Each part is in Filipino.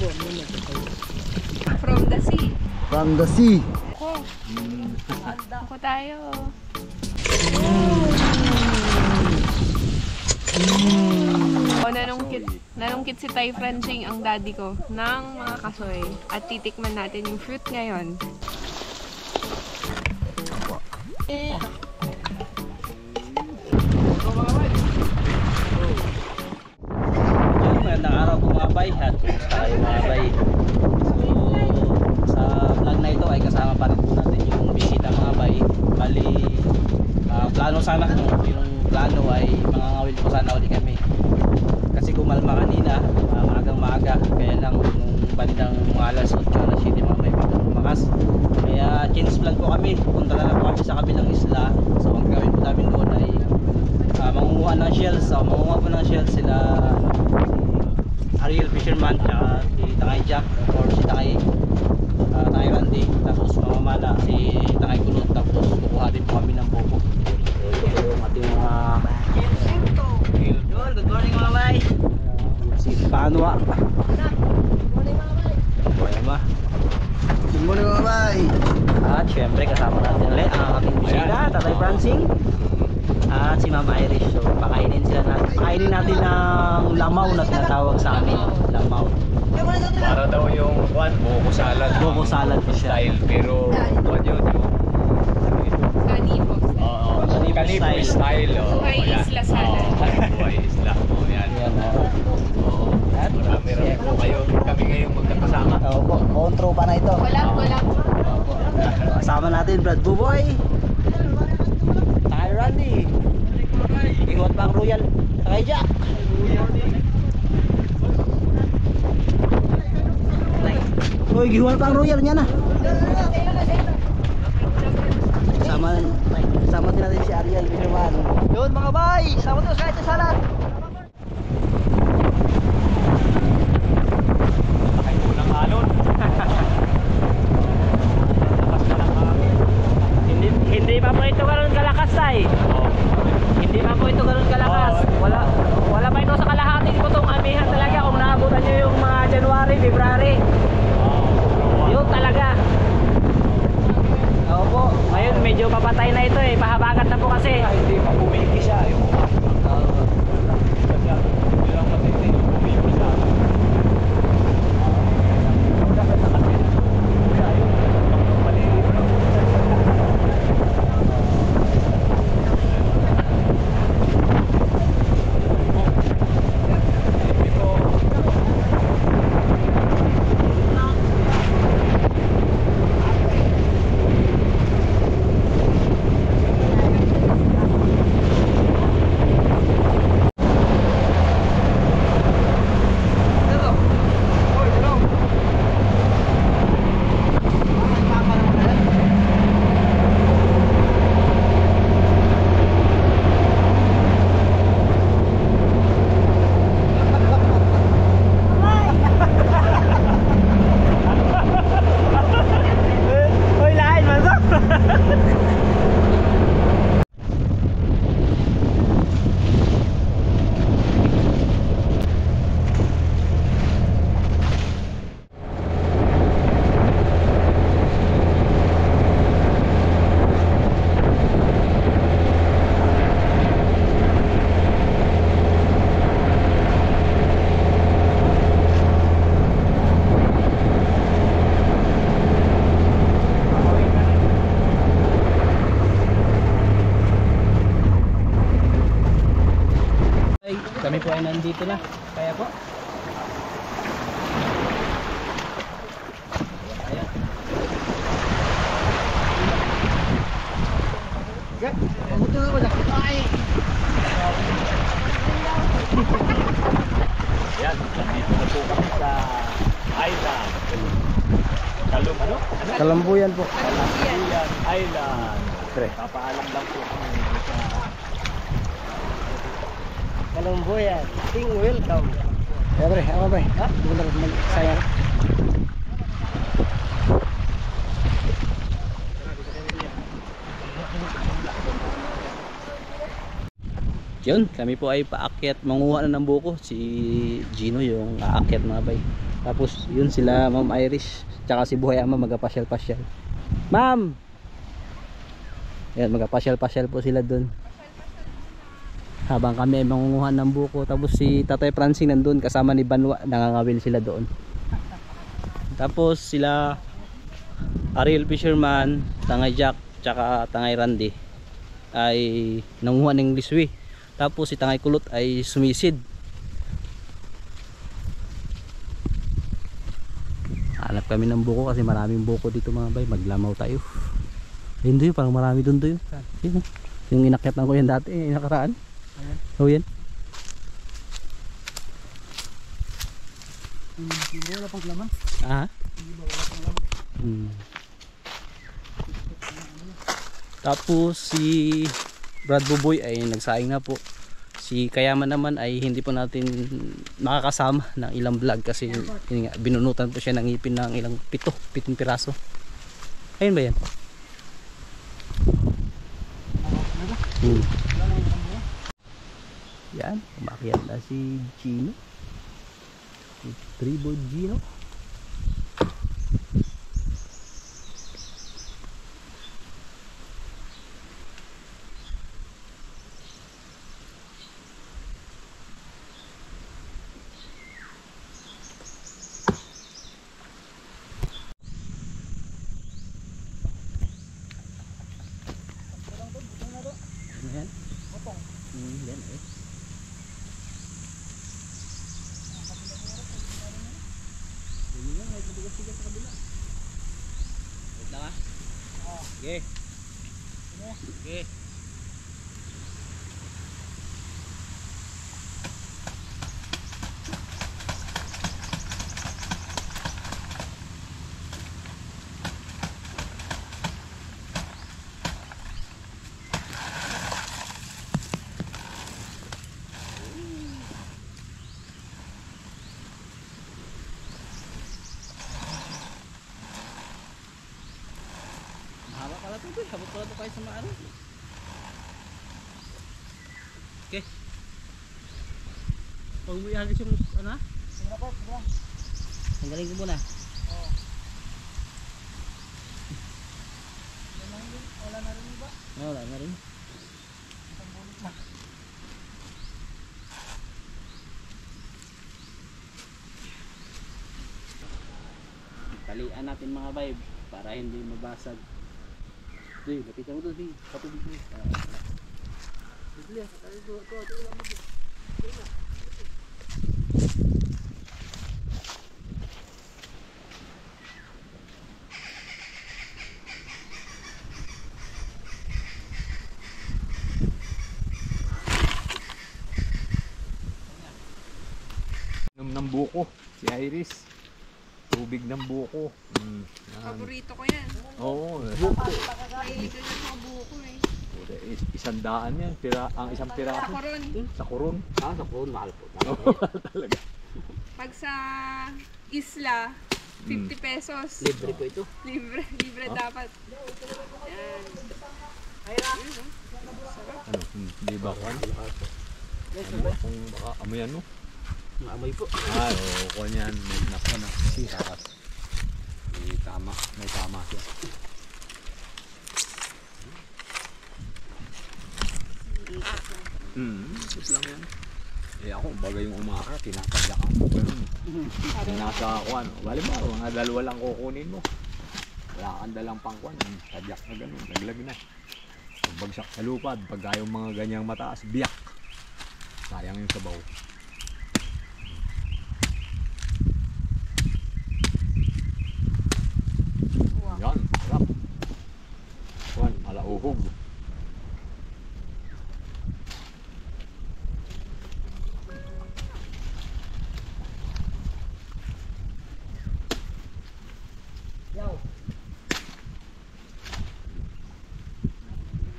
From the sea. From the sea. Ako tayo. Nanungkit si Thai Franching ang daddy ko ng mga kasoy. At titikman natin yung fruit ngayon. Magandang araw po mga bay at kumusta kayo mga bay. So sa vlog na ito ay kasama pa rin po natin yung bisita mga bay. Bali plano sana, yung plano ay mangangawil po sana ulit kami kasi kumalma kanina maagang maaga, kaya lang nung bandang mga alas 8 alas 7 mga bay lumakas, kaya change plan po kami, punta na lang po kami sa kabilang isla. So ang gawin po namin doon ay mangunguha ng shells. So mangunguha po ng shells sila Ariel Fisherman at si Tangay Jack or si Tangay Randy, tapos mamamala si Tangay Kulot, tapos kukuha din po kami ng bobo. Ito yung ating mga good morning mga bay. Si Panwa. Good morning mga bay. Good morning mga bay. At syempre kasama natin ulit ang ating bisita, Tatay Francing at si Mama Irish. So pakainin natin ng lamaw na tinatawag sa amin, lamaw. Para daw yung buko salad. Buko salad po siya. Style, pero yun yung Kanipo. Kanipo style. Buhay isla salad. Buhay isla. Yan. At Marami po kayo. Kami ngayong magkakasama. opo, kontro pa na ito. Wala. Kasama natin Brad Buboy, Tangay Randy, Iwat Bang Royal, Tangay Jack. Uy, gihuan pang Royal niya na. Sama din natin si Ariel Fisherman. Yun mga bay, sama to sa ito salad. Ay po ng alon. Hindi pa po ito ganoon kalakas tay. Hindi pa po ito ganoon kalakas. Wala pa ito sa kalahating putong amihan talaga kung naabutan nyo yung mga January, February. Yun talaga. Opo, ngayon medyo papatay na ito eh, pahabagat na po kasi. Hindi pa bumiki siya. Kami po ay nandito na. Kaya po. Ayan. Yan, nandito na po kami sa island. Kalambuyan po. Kalambuyan Island. Pre. Papaalam lang po kami sa Kalambuyan. Ting welcome. Kaya pre, ako pre. Ha? Hindi ko na sayang. Yun, kami po ay paakyat, manguha na ng buko. Si Gino yung aakyat mga bay. Tapos yun sila Ma'am Irish tsaka si Buhay Ama magapasyal-pasyal. Ma'am! Ayan, magapasyal-pasyal po sila dun. Habang kami ay mangunguhan ng buko. Tapos si Tatay Francine nandun kasama ni Banwa. Nangangawil sila doon. Tapos sila Ariel Fisherman, Tangay Jack, tsaka Tangay Randy ay nanguha ng liswi. Tapos si Tangay Kulot ay sumisid. Hanap kami ng buko kasi maraming buko dito mga bay. Maglamaw tayo. Ayun doon, parang marami doon doon. Yung inakyatan ko yan dati, nakaraan. Oh yan. Hindi wala pang laman. Aha. Tapos si Brad Buboy ay nagsaing na po. Si Kayaman naman ay hindi po natin makakasama ng ilang vlog kasi yun nga, binunutan po siya ng ngipin ng ilang pitong piraso. Ayun ba yan? Yan, umakyat na si Gino. Si Tribo Gino. Yan. Yan eh. Wait lang ah. Okay. Okay. Mahaba pala ito, boy. Habot pala ito kahit sa maano. Okay. Pag umihagis yung ano ha? Tanggalin ko muna. Wala na rin ba? Wala na rin. Talian natin mga vibe para hindi mabasag. Di, lapitan mo doon, di. Patubig mo. Bigla, ito lang mo. Inom ng buko, si Iris. Tubig ng buko. Yan. Paborito ko yan. Oo. Buko. Mahilig ko na mga buko eh. 100 yan. Ang isang piraso. Koron. Sa kurun. Ah, sa phone, mahal po. Talaga. Pag sa isla, 50 pesos. Libre po ito. Libre dapat. Yan. Ano? Hindi ba kwan? Ano ba? Kung baka amoyan mo? Maamoy po. Ah, oo. Kwan yan. May nako na. Sakas. May tama. May tama siya. Ito lang yan. Eh ako, bagay yung umaka, tinatadyakan ko ganun. Nasa kwan. Bali ba, mga dalawa lang kukunin mo. Wala kang dalang pangkwan. Tadyak na ganun, laglag na. Pagbagsak sa lupad, pagka yung mga ganyang mataas, biyak. Sayang yung sabaw. Yan, sarap. Kwan, malauhog.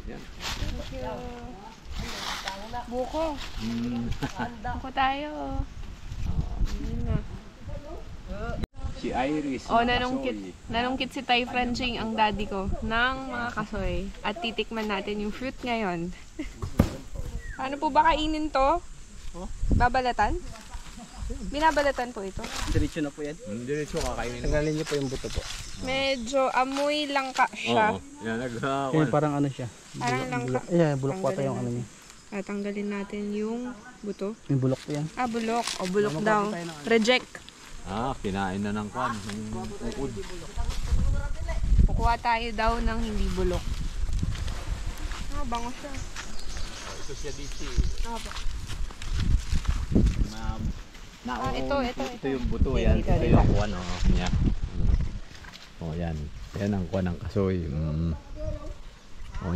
Yan. Thank you. Buko. Buko tayo. Yun na. Si Iris. Oh, ng nanungkit si Tay Franching ang daddy ko ng mga kasoy. At titikman natin yung fruit ngayon. Paano po ba kainin to? Babalatan? Binabalatan po ito. Diretso na po yan. Diretso kakainin. Tanggalin niyo po yung buto po. Medyo amoy langka siya. Oo. Yan, Yan, parang ano siya. Parang langka. Ayan, bulok po ata yung ano niya. Tatanggalin natin yung buto. Yung bulok po yan. Ah, bulok. O, bulok daw. Reject. Kinain na ng kwan. Ng ukod. Kukuha tayo daw ng hindi bulok. Bango siya. Ito siya dito. Apa. Ito yung buto Yan, yan. dito, Ito dito. yung kwan. Yan. Yan. Yan ang kwan ng kasoy.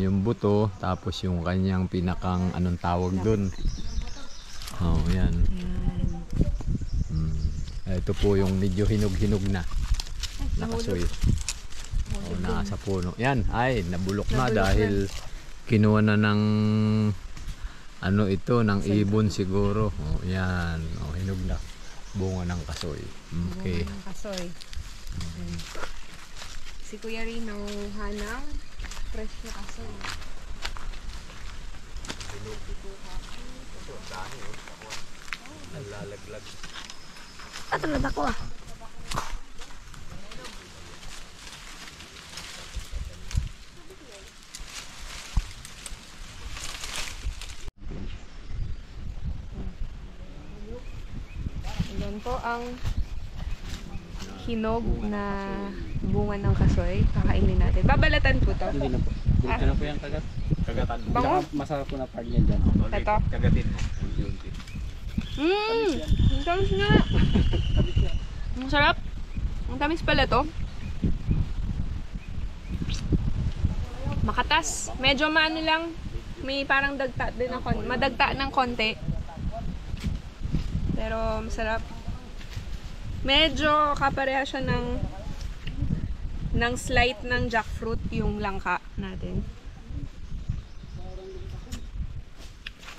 Yung buto. Tapos yung kanyang pinakang anong tawag dun. Yan. Ito po yung medyo hinog-hinog na. Nakasoy. Nasa puno. Yan. Ay, nabulok na dahil kinuha na ng ano ito, ng ibon siguro. Yan. Hinog na. Bunga ng kasoy. Okay. Bunga ng kasoy. Si Kuya Rino, hanang fresh na kasoy. Nalalaglag. Tulad ako ah. Yan po ang hinog na bunga ng kasoy. Kakainin natin. Babalatan po to. Hindi na po. Diretso na po yan kagat. Kagatan mo. Bango? Masarap po na part niya dyan. Ito. Kagatin mo. Unti-unti. Ang tamis nga. Ang sarap. Ang tamis pala to. Makatas. Medyo maano lang. May parang dagta din na konti. Madagta ng konti. Pero masarap. Medyo kapareha siya ng slight ng jackfruit yung langka natin.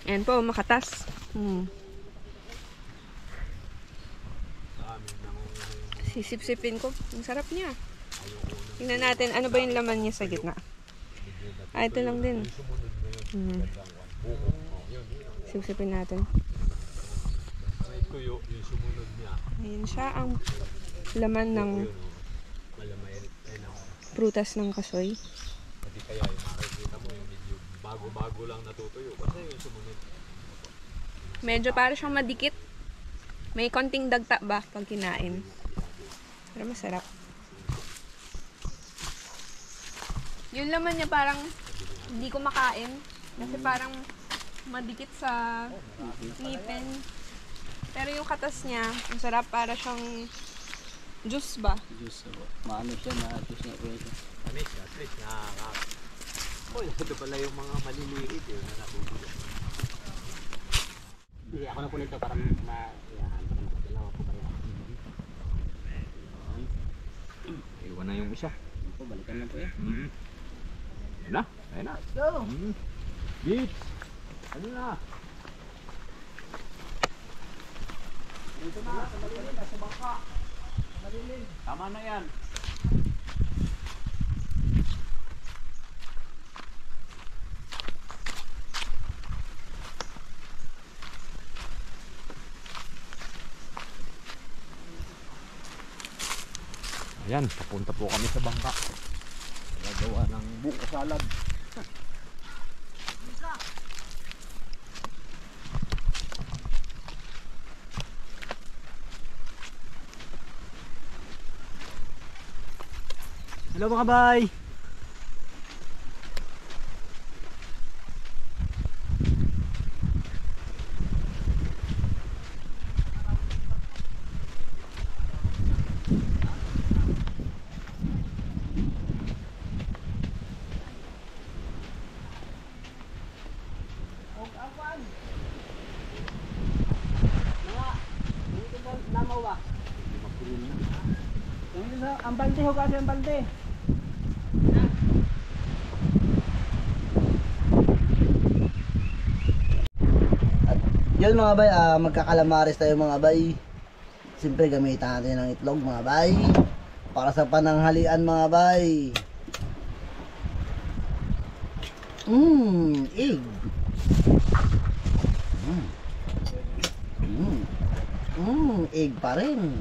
Ayan po, makatas. Sisip-sipin ko. Ang sarap niya. Tingnan natin, ano ba yung laman niya sa gitna. Ito lang din. Sisip-sipin natin. Tuyo, yung sumunod niya. Ayan siya ang laman ng prutas ng kasoy. Pati kaya yung makikita mo yung medyo bago-bago lang natutuyo. Kasi yung sumunod. Medyo para siyang madikit. May konting dagta ba pag kinain. Pero masarap. Yung laman niya parang hindi ko makain. Kasi parang madikit sa ngipin. Pero yung katas niya, masarap para siyang juice ba? Juice. Maano siya na juice na po siya. Anis, at least nakaka... ito pala yung mga maliliit yun na nabubulo. Hindi, ako na po nito para ma-iyahan. Dalawa po pareha. Iwan na yung isa. Ito, balikan na po yan. Ayun na, ayun na. Go! Beach! Ano na? Dito na, sa malilim, sa bangka. Sa malilim. Tama na yan. Ayan, papunta po kami sa bangka. Nagawa ng buko salad. Hello mga bay! Ang balde ho kasi ang balde. At yun mga bay, magkakalamares tayo mga bay. Siyempre gamitan natin ng itlog mga bay. Para sa pananghalian mga bay. Egg. Egg pa rin.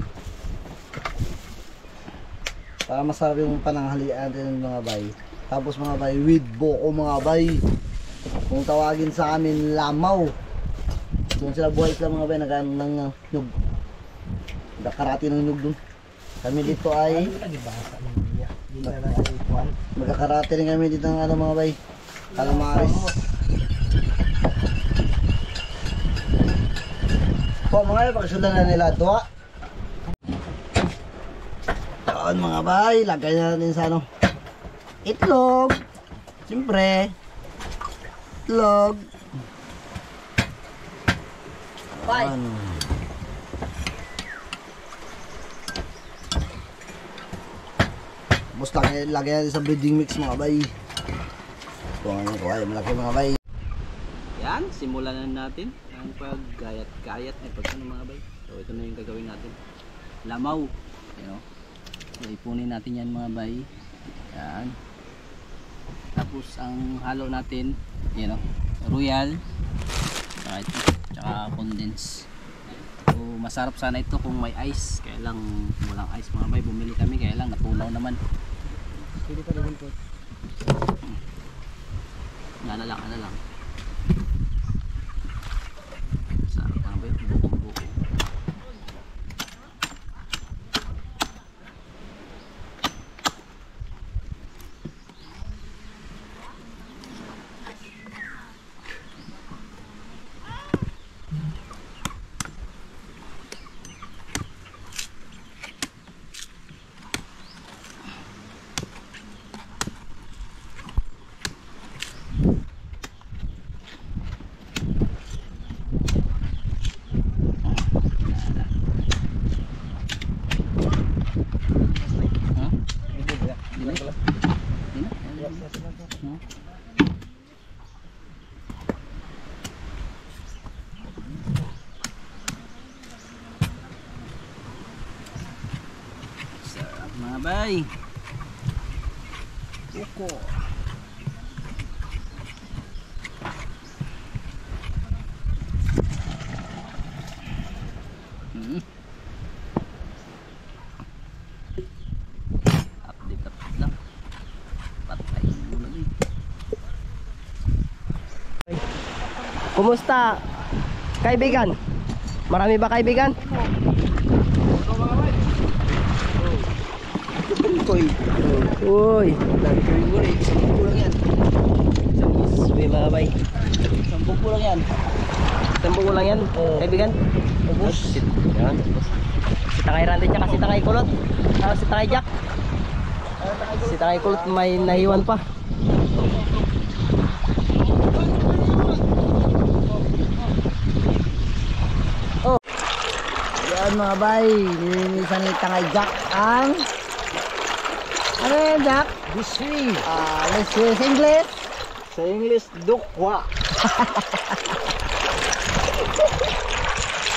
Para masarap yung pananghalian din mga bay. Tapos mga bay, with buko mga bay. Kung tawagin sa amin, lamaw. Doon sila buhay sila mga bay, nagano ng nyug. Nagkakarati ng nyug doon. Kami dito ay magkakarati rin kami dito ng ano mga bay, calamares. Po mga bay, pagsundan na nila tuwa. Doon mga bay, lagay na natin sa ano, itlog. Siyempre itlog. Bye. Tapos lagay natin sa breeding mix mga bay. Kuha malaki mga bay. Yan, simulan na natin ang paggayat-gayat ay pagkano mga bay. So ito na yung gagawin natin. Lamaw. Ayan o. So ipunin natin yan mga bay. Yan. Tapos ang halo natin, yan o, royal. Tsaka ito, tsaka condense. So masarap sana ito kung may ice. Kaya lang walang ice mga bay. Bumili kami kaya lang natunaw naman. Pwede pa rin po. Ano lang. Sarap mga bay, bukong-buko. Sarap mga bay. Buko. Update lang. Patayin muna din. Kumusta, kaibigan? Marami ba kaibigan? Uy, Dami ko yung gulay. 10 lang yan. sabi mga bay. 10 lang yan. Tambong ko lang yan, kaibigan. Ubus. Yan. Si Takay Randy tsaka si Takay Kulot. Si Takay Jack. Si Takay Kulot may nahiwan pa. Yan mga bay, nilinisan ni Tangay Jack ang ano yan Jack? Busy. Let's use English. Sa English, dukwa.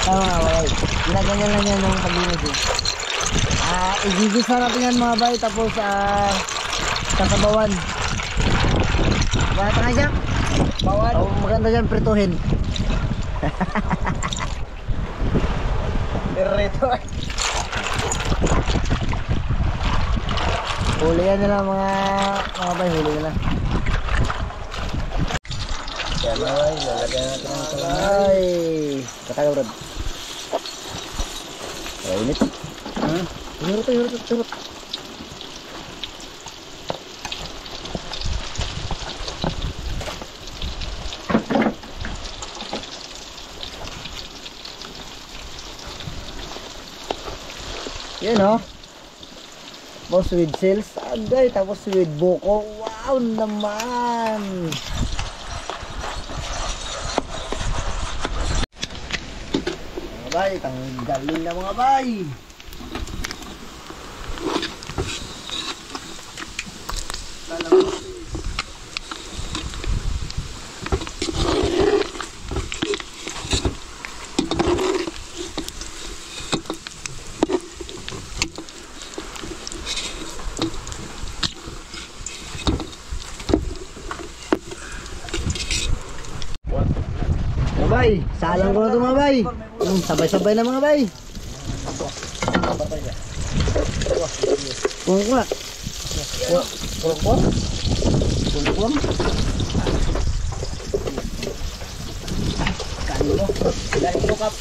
Tama mga bay, ginaganyan lang yan ng paglinis eh. Igigis na natin yan mga bay, tapos sasabawan. Ba Tangay Jack? Bawan. Maganda dyan prituhin. Perreto. Huli yan nila mga bay, huli nila. Yan mga bay, lalagyan natin ang kalay. Katagal Rod. Init. Hirot. Yan o. Tapos with sales agay, tapos with buko. Wow naman. Mga bay, tanggalin na mga bay. Mga bay, salang ko na ito mga bay. Sabay-sabay na mga bay. Kulang. Kulang. Kanin mo. Galing mo, Kap.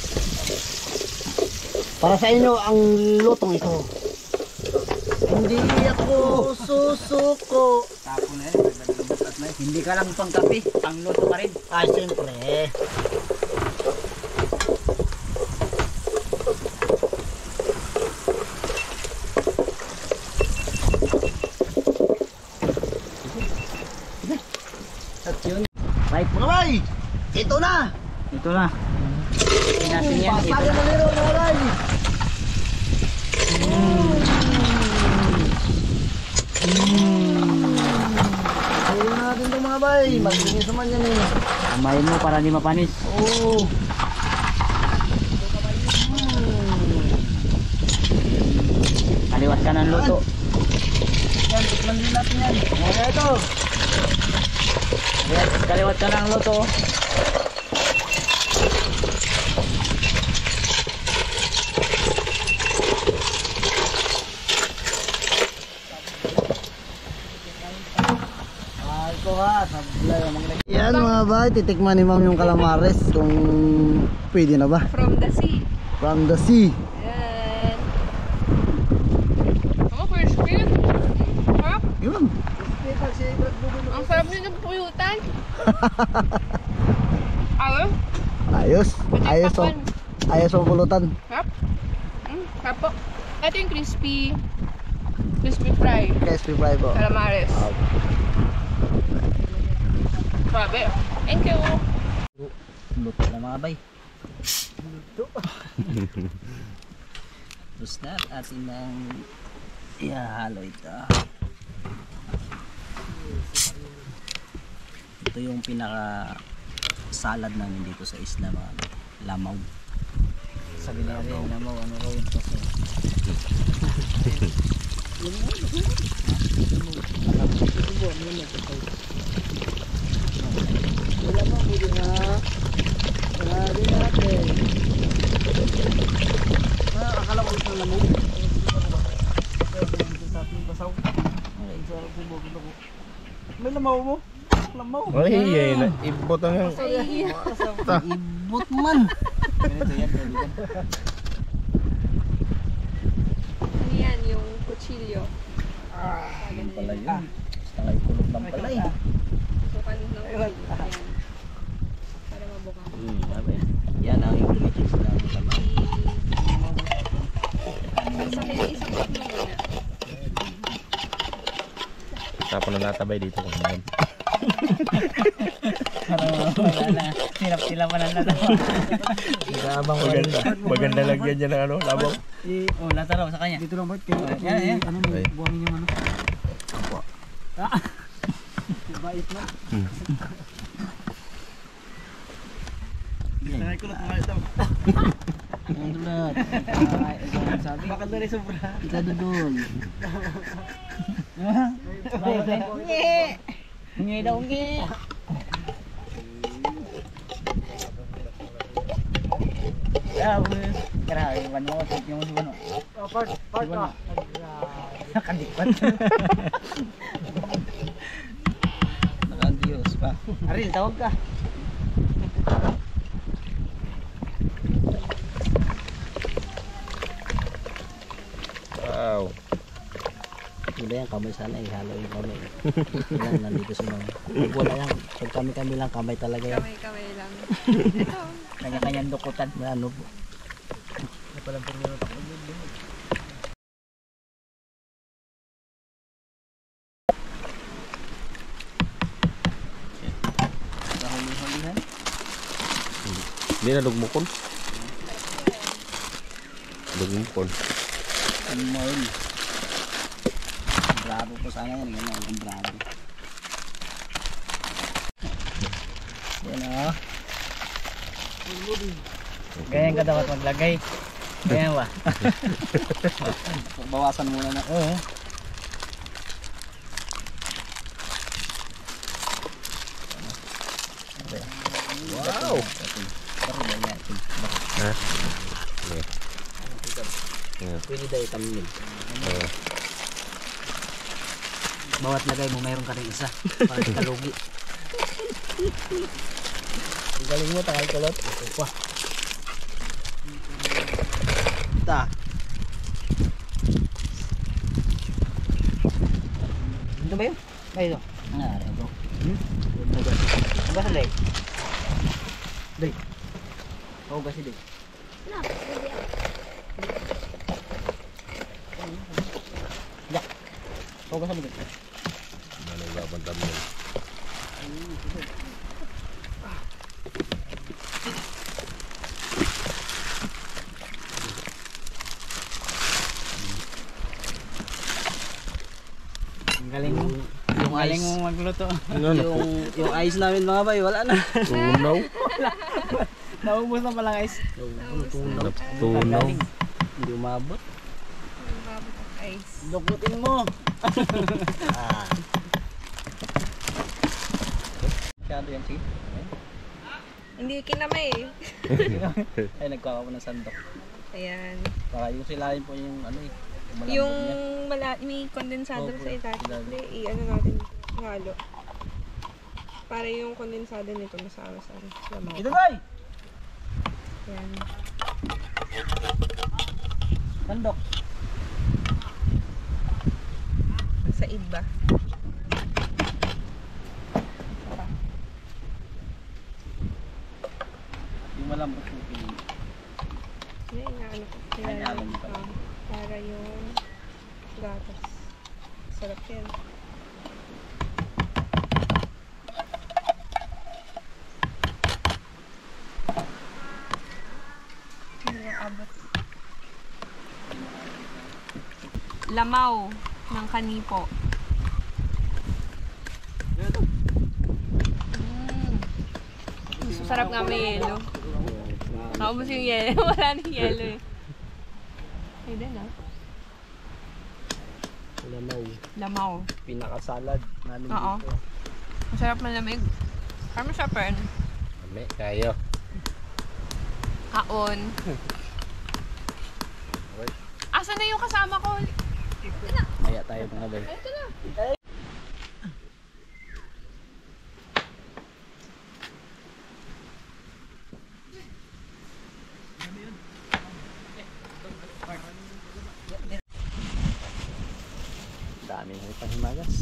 Para sa inyo ang lutong ito. Hindi ako susuko. Tapo na yan. Hindi ka lang pang kape. Ang luto ka rin. Ay, siyempre. At yun. Right, mga bay! Ito na! Ito na. Natin yan. Ito Pasagin na. mo nilo, mga bay! Ayun natin ito, mga bay. Maglinis naman yan eh. Amayin mo para di mapanis. Oo. Kaliwas ka ng luto. Yan, tikman din natin yan. Mga ito. Ayan, kaliwas ka ng luto. Yan mga bay, titikman ni ma'am yung calamares kung pwede na ba. From the sea. From the sea. Ayan. Oh, crispy. Sarap. Yun. Ang sarap nito puyutan. Ayos. Ayos. Ayos ang ayos ang pulutan. Sarap. Sarap po. Ito yung crispy fry. Crispy fry po. Calamares. Grabe. Thank you. Luto na mga bay. Luto. Tapos na at atin nang ihahalo ito. Ito yung pinaka salad namin dito sa isla mga bay. Lamaw. Sabi na rin lamaw. Ano raw yun kasi. Wala mo, pwede na. Grabe natin. Akala ko ito lamog. May lamaw mo? Lamaw? Ay, yan. Ibot ang yung... Ibot man. Ano yan? Yung kutsilyo. Yun pala yun. Basta kayo kulot lang pala eh. Sukan ng yan. Para mabuka. Sabi. Yan ang ingredients ng lamaw. Isakit mo muna. Tapos na natabay dito kung ano. Wala na. Hirap sila pa ng lataw. Maganda lagyan dyan ng ano, labaw. Oh, lataraw sa kanya. Dito lang ba? Yan, yan. Ano, Buhangin yung ano. Bait na. Ay, kulot mga ito. Ang dulat. Sabi. Bakit na rin sobra? Ika dudol. Nge! Nge daw, nge! Kaya, iwan mo. Yung si Wano. Part ka. Nakadikpat. Nakadiyos pa. Aril, tawag ka. Wow. Wala yan, kamay sana ihalo yung kamay. Ilan nandito si mama. Wala yan, pag kami lang kamay talaga yan. Kamay-kamay lang. Ito. Kanya-kanyang dukutan. Ano po. Huli-hulihan. Hindi na lugmukon. Lugmukon. Ano mo yun? Bravo po sana yan. Yan ang bravo. Yan o. Ganyan ka dapat maglagay. Ganyan ba? Bawasan muna na. Oo. Wow! Ha? Pwede daw itamil. Bawat lagay mo mayroon ka rin isa para di ka lugi. Ang galing mo, takay kulot. Ito pa. Ta. Ito ba yun? Ay, ito. Nangyari ito. Ang basa, Day? Day. Oo, basi, Day. Yak. Oo, basa mo, Day. Ano yung babantam mo? Ang galing mo. Yung galing mo magluto. Yung ice namin mga bay, wala na. Tunaw. Naubos na palang ice. Tunaw. Hindi umabot. Ang babot of ice. Dukutin mo. Masyado yan, sige. Hindi kinamay eh. Ay, nagkakawa ng sandok. Ayan. Para yung silahin po yung ano eh. malambot Yung niya. may kondensado Opo, sa ilalim. ilalim. Hindi, i-ano natin, halo. Para yung kondensado nito masama sa lamaw. Ito, Day! Ayan. Sandok. Sa iba. Yung malambot yung piling. Ayan, inaano ko. Ay, Nilalagay inaano pala. ko. Para yung gatas. Sarap yan. Hindi na abot. Lamaw ng kanipo. Sarap nga may yelo. Naubos yung yelo. Wala nang yelo eh. Ay, din ah. Lamaw. Lamaw. Pinakasalad namin Oo. dito. Masarap malamig. Parang masarap pa rin. Kami, kayo. Kaon. Asa na yung kasama ko? Kaya tayo mga bay. Ito na. Dami ng panghimagas.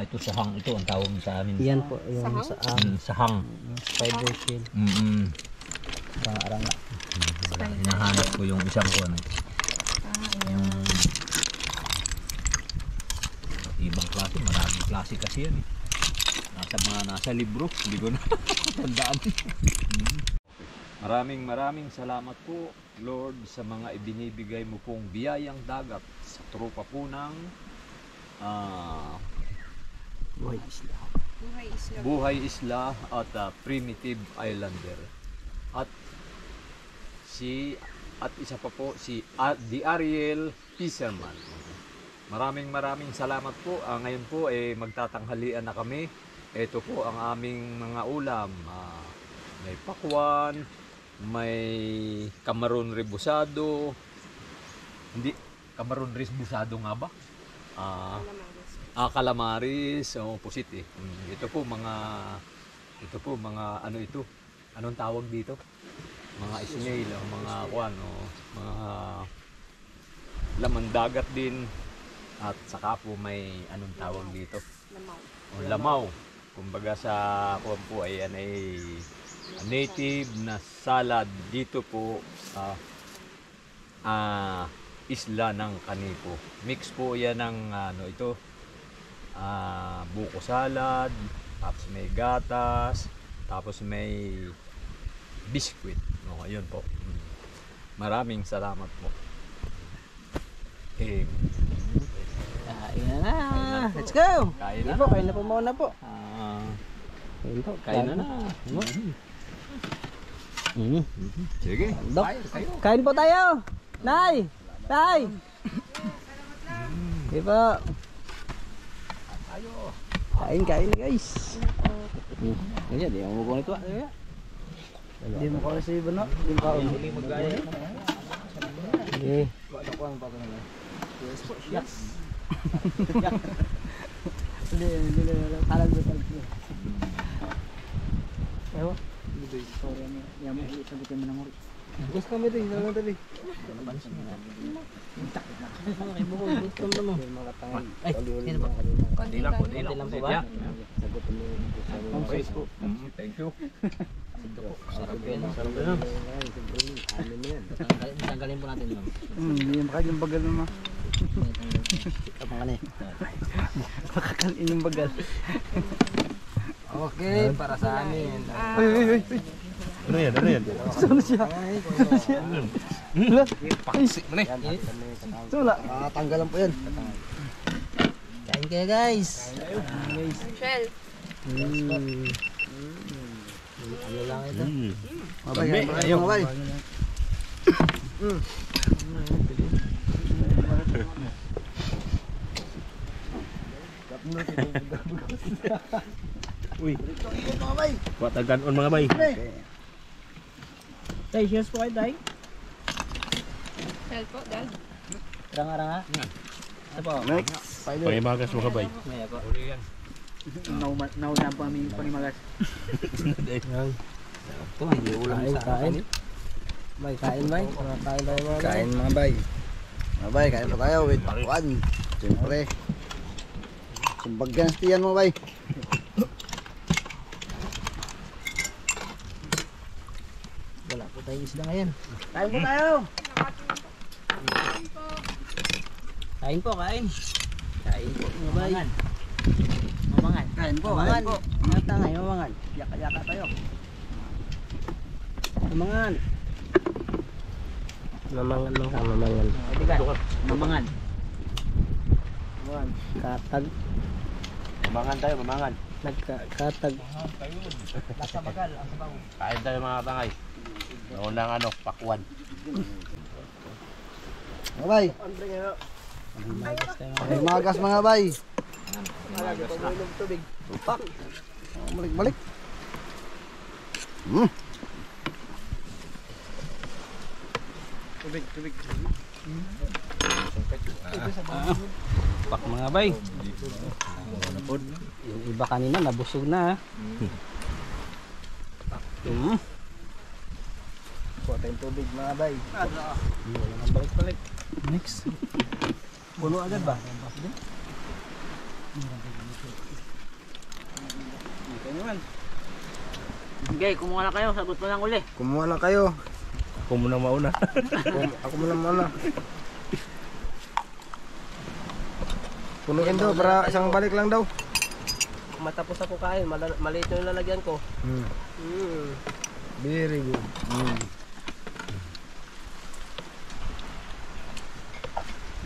Ito sahang ito ang tawag sa amin. Yan po yung Sahang? Sahang. spider shell. Arang-arang. Hinahanap ko yung isang kuwan. Yung ibang klase, maraming klase kasi yan eh. Nasa libro, hindi ko na tandaan. Maraming salamat po, Lord, sa mga ibinibigay mo pong biyayang dagat sa tropa po ng Buhay isla. Buhay isla. Buhay Isla at Primitive Islander. At isa pa po si The Ariel Fisherman. Maraming salamat po. Ngayon po magtatanghalian na kami. Ito po ang aming mga ulam. May pakwan, may kamaron rebusado. Hindi, kamaron rebusado nga ba? Calamaris, pusit eh. Ito po mga ano ito? Anong tawag dito? Mga snail, mga kwan, mga laman dagat din. At saka po may anong tawag dito? Lamaw. Lamaw. Kumbaga sa kwan po ay native na salad dito po sa isla ng Kanipo. Mix po yan ng buko salad, tapos may gatas, tapos may biscuit. Ayun po. Maraming salamat po. Kain na. Let's go. Kain na. Sige po, kain na po muna po. Kain po. Kain na. Sige. Dok, kain po tayo. Nay! Tay! Sige po. Kain guys. Ganyan, di ako mukha nito. Hindi mo ka receive no? Hindi mo ka Huli mag-gaya. Sige. Wala ko ang bago na. Yes. Hindi na talag do talag. Ewan. Sorry ano. Yamo sagutin mo na mo. Gusto kami din, na dali. Ay, sino ba? Konti lang. Konti lang po ba? Thank you. Sarap yan. Tanggalin po natin lang. Hindi yung bakal yung bagal naman. Kapang ka na eh. Makakalin yung bagal. Okay, para sa amin. Ay. Ano yan? Ano yan? Saan siya? Paksik mo na eh. Wala. Tanggalan po yan. Kain kayo guys. Shell. Ano lang ito? Mabay, mabay. Uy. Watagan on mga bay. Tay, cheers po kayo tay. Shell po, dad. Ranga-ranga. Ito po. Next. Pangimagas mga bay. May ako. Nauna pa kami panimagas. Ito, hindi ulam sa akin. Bay, kain bay. Kain tayo mga bay. Kain mga bay. Mga bay, kain pa tayo with pakwan. Siyempre. Sumbagyan sa tiyan mga bay. Wala po tayong isda ngayon. Kain po tayo. Kain po, kain. Kain po mga bay. Mamangan. Kain po, kain po. Mga tangay, mamangan. Yaka-yaka tayo. Mamangan. Mamangan lang sa mamangan. Mamangan. Katag. Mamangan tayo, mamangan. Nagkatag. Lasa bagal ang sabaw. Kain tayo mga tangay. Naunang ano, pakwan. Mga bay. Magas mga bay. Tupak. Balik-balik. Tubig. Pak mga bay. Yung iba kanina nabusog na. Kuha tayong tubig mga bay. Balik-balik. Next. Puno agad ba? Okay, kumuha na kayo. Sagot mo lang uli. Kumuha na kayo. Ako muna mauna. Ako muna. Punuin daw para isang balik lang daw. Matapos ako kain, maliit yung lalagyan ko. Very good.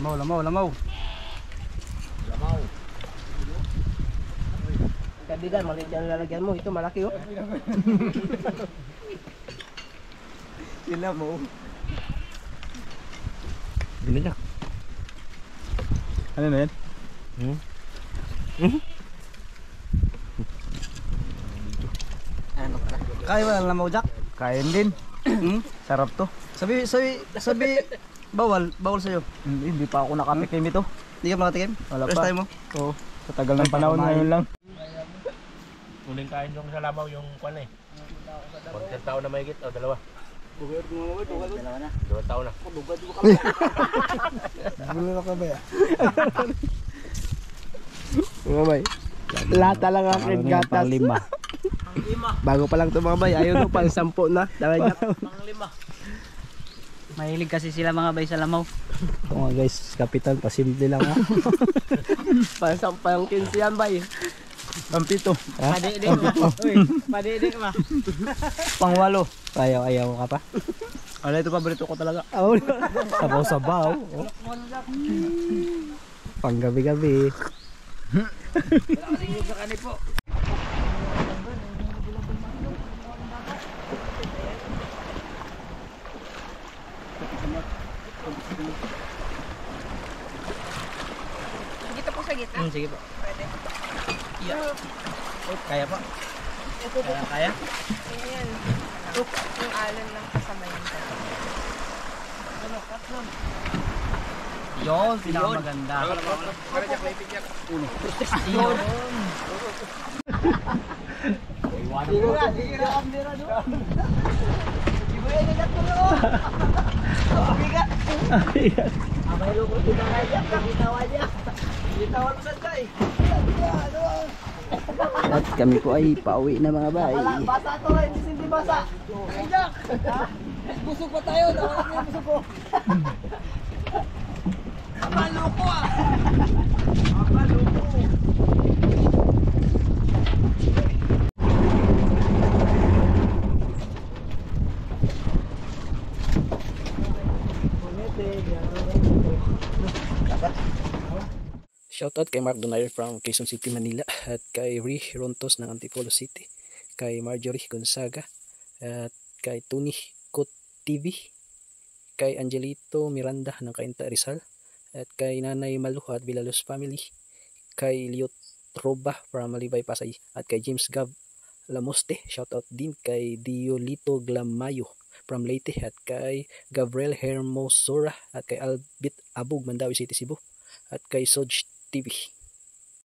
Lamaw. Kaibigan, maliit yung lalagyan mo. Ito malaki oh. Sila mo. Binigyan. Ano na yan? Kaya ba lang lamaw, Jack? Kain din. Sarap to. Sabi, bawal sa'yo. Hindi pa ako nakatikim ito. Hindi ka nakatikim? Wala First time mo? Oo. Sa tagal ng panahon ngayon lang. Huling kain yung sa Lamaw yung kwan eh. 1 taon na mahigit o dalawa. Dalawa na. 2 taon na. Gulo ka ba ya? Mga bay. Lata lang akin gatas. Lima. Bago pa lang ito mga bay. Ayaw no, pang 10 na. Pang 5. Mahilig kasi sila mga bay sa lamaw. Ito nga guys, kapitan, pasimple lang ha. Pang 15 yan bay. Pang 7. Padede mo. Padede mo. Pang 8. Ayaw ka pa. Ano ito paborito ko talaga. Sabaw-sabaw. Pang gabi-gabi. Dito po sa gitna. Sige po. Pwede. Kaya pa. Kaya? Ayan. Yung alon lang kasama yun. Yun, pinakamaganda. Yun. At kami po ay pauwi na mga bay. Basa to, hindi basa. Ay, Jack! Busog pa tayo, nawala na yung busog ko. Maloko ah! Maloko! Shoutout kay Mark Donaire from Quezon City, Manila, at kay Ri Rontos ng Antipolo City, kay Marjorie Gonzaga, at kay Tony Kot TV, kay Angelito Miranda ng Cainta Rizal, at kay Nanay Maluha at Villalos family, kay Liot Roba from Malibay Pasay, at kay James Gab Lamoste. Shoutout din kay Diolito Glamayo from Leyte, at kay Gabriel Hermosora, at kay Albit Abog, Mandawi City, Cebu, at kay Soj TV.